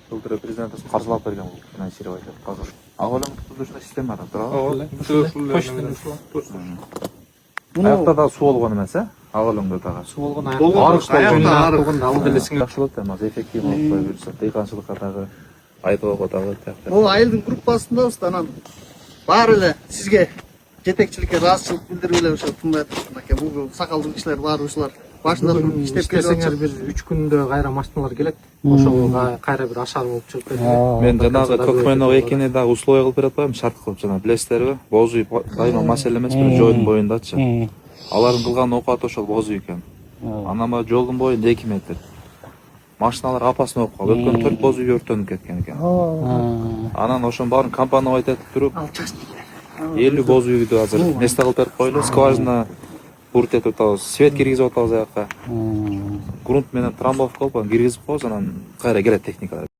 Былтыр президент каржылап берген бул финансировать этип азыр. Ага эле ушундай система да турабы? Аякта да суу болгон эмес, ага элеңде дагы. Суу болгон Арык ал делесиң. жакшы болот эми азыр эффективный болуп кое берсе. Дыйканчылыкка дагы, айылга дагы тияктар. Ол айылдын группасындабыз да анан баары эле сизге жетекчиликке ыраазычылык билдирип эле ошо тындай турган экен. Бул сакалдуу кишилер баары ушулар башында туруп иштеп келип Иштесеңер бир 3 күндө кайра машиналар келет. Ошол кайра бир ашар болуп чыгып кетет. Мен жанагы көкмөнөк экини дагы условия кылып берип атпаймынбы, шарт кылып жана билесиздерби? Боз үй дайыма маселе эмес, бир жолдун боюндачы. Алардын кылган оокаты ошол боз үй экен. Анан баягы жолдун боюнда 2 метр. Машиналар апасын окуп калып, өткөн 4 боз үй өрттөнүп кеткен экен. Анан ошонун баарын компания айтып туруп, 50 боз үйдү азыр место кылып берип койлу, скважина бурт этип атабыз, свет киргизип атабыз аякка. Грунт менен трамбовка кылып киргизип коебуз, анан кайра келет техникалар.